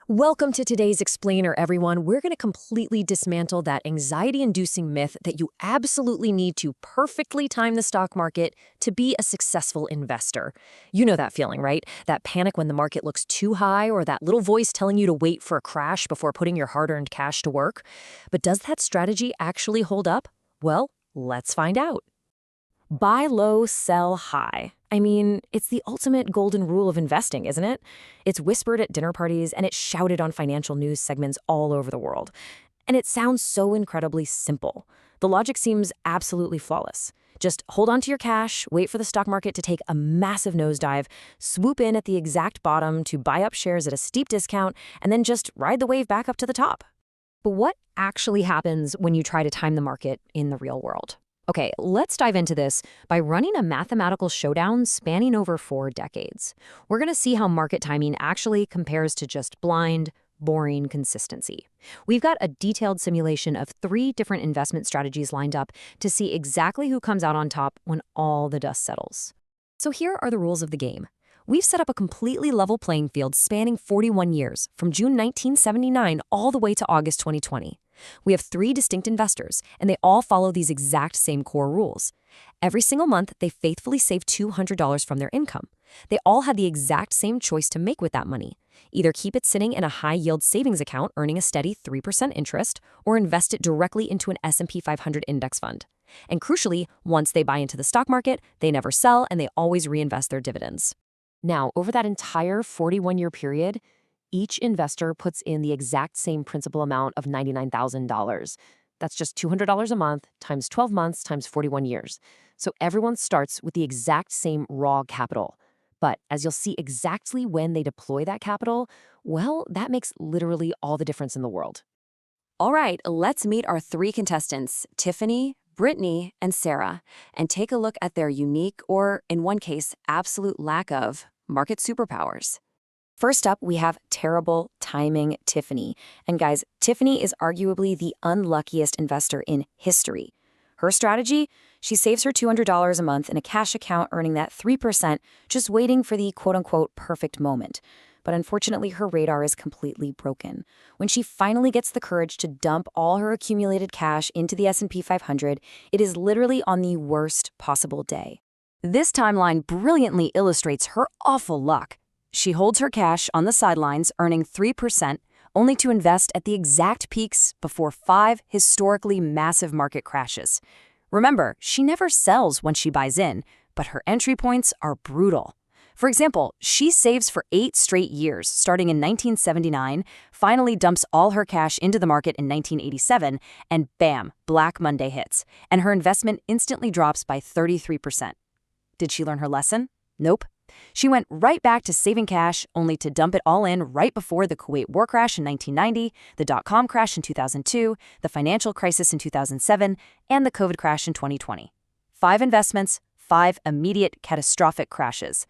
Welcome to today's explainer, everyone. We're going to completely dismantle that anxiety-inducing myth that you absolutely need to perfectly time the stock market to be a successful investor. You know that feeling, right? That panic when the market looks too high, or that little voice telling you to wait for a crash before putting your hard-earned cash to work. But does that strategy actually hold up? Well, let's find out. Buy low, sell high. I mean, it's the ultimate golden rule of investing, isn't it? It's whispered at dinner parties and it's shouted on financial news segments all over the world. And it sounds so incredibly simple. The logic seems absolutely flawless. Just hold on to your cash, wait for the stock market to take a massive nosedive, swoop in at the exact bottom to buy up shares at a steep discount, and then just ride the wave back up to the top. But what actually happens when you try to time the market in the real world? Okay, let's dive into this by running a mathematical showdown spanning over 4 decades. We're going to see how market timing actually compares to just blind, boring consistency. We've got a detailed simulation of 3 different investment strategies lined up to see exactly who comes out on top when all the dust settles. So here are the rules of the game. We've set up a completely level playing field spanning 41 years, from June 1979 all the way to August 2020. We have 3 distinct investors, and they all follow these exact same core rules. Every single month, they faithfully save $200 from their income. They all had the exact same choice to make with that money. Either keep it sitting in a high-yield savings account earning a steady 3% interest, or invest it directly into an S&P 500 index fund. And crucially, once they buy into the stock market, they never sell and they always reinvest their dividends. Now, over that entire 41-year period, each investor puts in the exact same principal amount of $99,000. That's just $200 a month times 12 months times 41 years. So everyone starts with the exact same raw capital. But as you'll see exactly when they deploy that capital, well, that makes literally all the difference in the world. All right, let's meet our 3 contestants, Tiffany, Britney, and Sarah, and take a look at their unique, or in one case, absolute lack of, market superpowers. First up, we have terrible timing Tiffany. And guys, Tiffany is arguably the unluckiest investor in history. Her strategy? She saves her $200 a month in a cash account, earning that 3%, just waiting for the quote-unquote perfect moment. But unfortunately, her radar is completely broken. When she finally gets the courage to dump all her accumulated cash into the S&P 500, it is literally on the worst possible day. This timeline brilliantly illustrates her awful luck. She holds her cash on the sidelines, earning 3%, only to invest at the exact peaks before 5 historically massive market crashes. Remember, she never sells when she buys in, but her entry points are brutal. For example, she saves for 8 straight years, starting in 1979, finally dumps all her cash into the market in 1987, and bam, Black Monday hits, and her investment instantly drops by 33%. Did she learn her lesson? Nope. She went right back to saving cash, only to dump it all in right before the Kuwait war crash in 1990, the dot-com crash in 2002, the financial crisis in 2007, and the COVID crash in 2020. 5 investments, 5 immediate catastrophic crashes.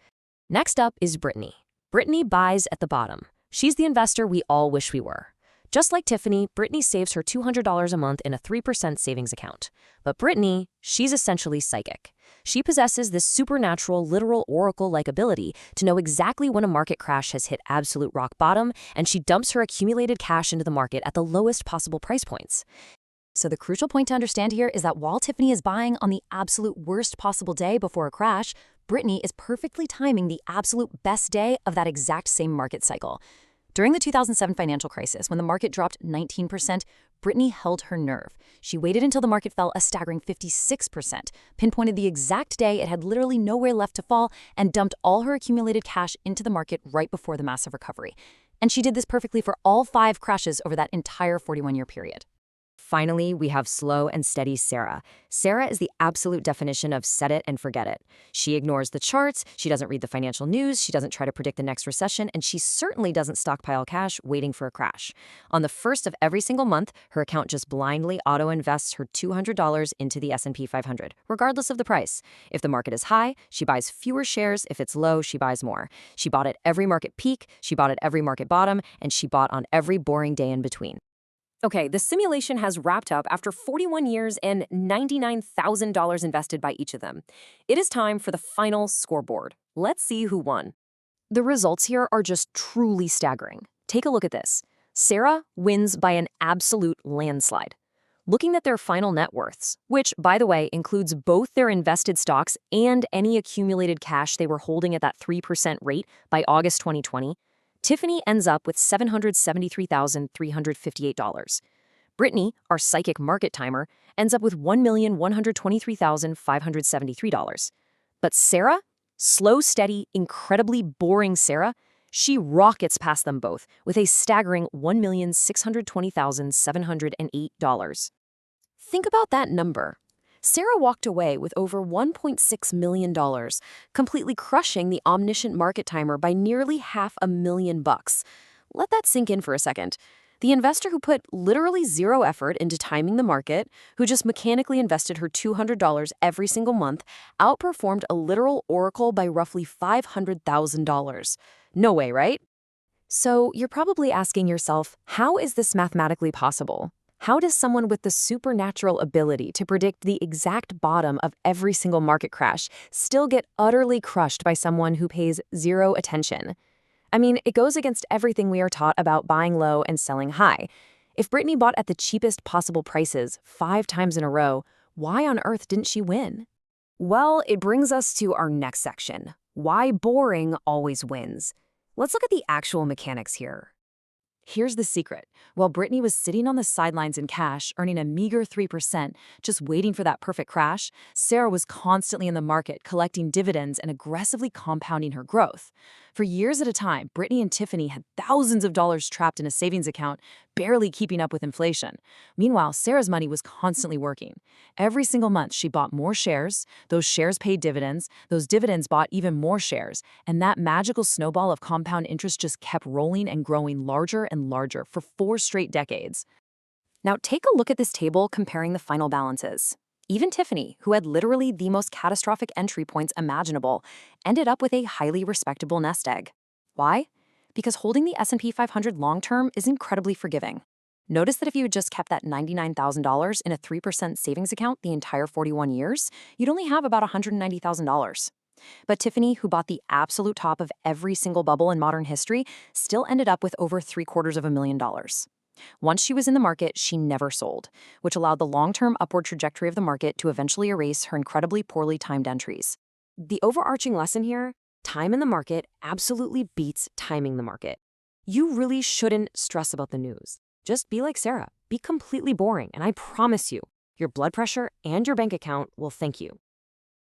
Next up is Britney. Britney buys at the bottom. She's the investor we all wish we were. Just like Tiffany, Britney saves her $200 a month in a 3% savings account. But Britney, she's essentially psychic. She possesses this supernatural, literal oracle-like ability to know exactly when a market crash has hit absolute rock bottom, and she dumps her accumulated cash into the market at the lowest possible price points. So the crucial point to understand here is that while Tiffany is buying on the absolute worst possible day before a crash, Britney is perfectly timing the absolute best day of that exact same market cycle. During the 2007 financial crisis, when the market dropped 19%, Britney held her nerve. She waited until the market fell a staggering 56%, pinpointed the exact day it had literally nowhere left to fall, and dumped all her accumulated cash into the market right before the massive recovery. And she did this perfectly for all 5 crashes over that entire 41-year period. Finally, we have slow and steady Sarah. Sarah is the absolute definition of set it and forget it. She ignores the charts, she doesn't read the financial news, she doesn't try to predict the next recession, and she certainly doesn't stockpile cash waiting for a crash. On the first of every single month, her account just blindly auto-invests her $200 into the S&P 500, regardless of the price. If the market is high, she buys fewer shares. If it's low, she buys more. She bought at every market peak, she bought at every market bottom, and she bought on every boring day in between. Okay, the simulation has wrapped up after 41 years and $99,000 invested by each of them. It is time for the final scoreboard. Let's see who won. The results here are just truly staggering. Take a look at this. Sarah wins by an absolute landslide. Looking at their final net worths, which, by the way, includes both their invested stocks and any accumulated cash they were holding at that 3% rate by August 2020, Tiffany ends up with $733,358. Britney, our psychic market timer, ends up with $1,123,573. But Sarah, slow, steady, incredibly boring Sarah, she rockets past them both with a staggering $1,620,708. Think about that number. Sarah walked away with over $1.6 million, completely crushing the omniscient market timer by nearly $500,000. Let that sink in for a second. The investor who put literally zero effort into timing the market, who just mechanically invested her $200 every single month, outperformed a literal oracle by roughly $500,000. No way, right? So you're probably asking yourself, how is this mathematically possible? How does someone with the supernatural ability to predict the exact bottom of every single market crash still get utterly crushed by someone who pays zero attention? I mean, it goes against everything we are taught about buying low and selling high. If Britney bought at the cheapest possible prices 5 times in a row, why on earth didn't she win? Well, it brings us to our next section. Why boring always wins. Let's look at the actual mechanics here. Here's the secret. While Britney was sitting on the sidelines in cash, earning a meager 3%, just waiting for that perfect crash, Sarah was constantly in the market, collecting dividends and aggressively compounding her growth. For years at a time, Britney and Tiffany had thousands of dollars trapped in a savings account, barely keeping up with inflation. Meanwhile, Sarah's money was constantly working. Every single month, she bought more shares. Those shares paid dividends. Those dividends bought even more shares. And that magical snowball of compound interest just kept rolling and growing larger and larger for 4 straight decades. Now take a look at this table comparing the final balances. Even Tiffany, who had literally the most catastrophic entry points imaginable, ended up with a highly respectable nest egg. Why? Because holding the S&P 500 long-term is incredibly forgiving. Notice that if you had just kept that $99,000 in a 3% savings account the entire 41 years, you'd only have about $190,000. But Tiffany, who bought the absolute top of every single bubble in modern history, still ended up with over $750,000. Once she was in the market, she never sold, which allowed the long-term upward trajectory of the market to eventually erase her incredibly poorly timed entries. The overarching lesson here, time in the market absolutely beats timing the market. You really shouldn't stress about the news. Just be like Sarah, be completely boring, and I promise you, your blood pressure and your bank account will thank you.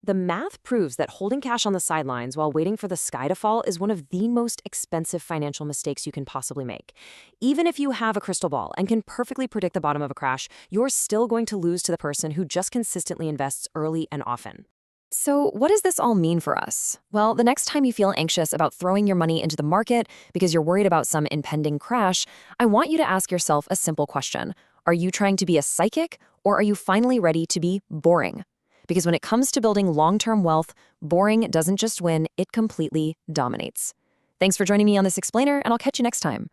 The math proves that holding cash on the sidelines while waiting for the sky to fall is one of the most expensive financial mistakes you can possibly make. Even if you have a crystal ball and can perfectly predict the bottom of a crash, you're still going to lose to the person who just consistently invests early and often. So what does this all mean for us? Well, the next time you feel anxious about throwing your money into the market because you're worried about some impending crash, I want you to ask yourself a simple question. Are you trying to be a psychic, or are you finally ready to be boring? Because when it comes to building long-term wealth, boring doesn't just win, it completely dominates. Thanks for joining me on this explainer, and I'll catch you next time.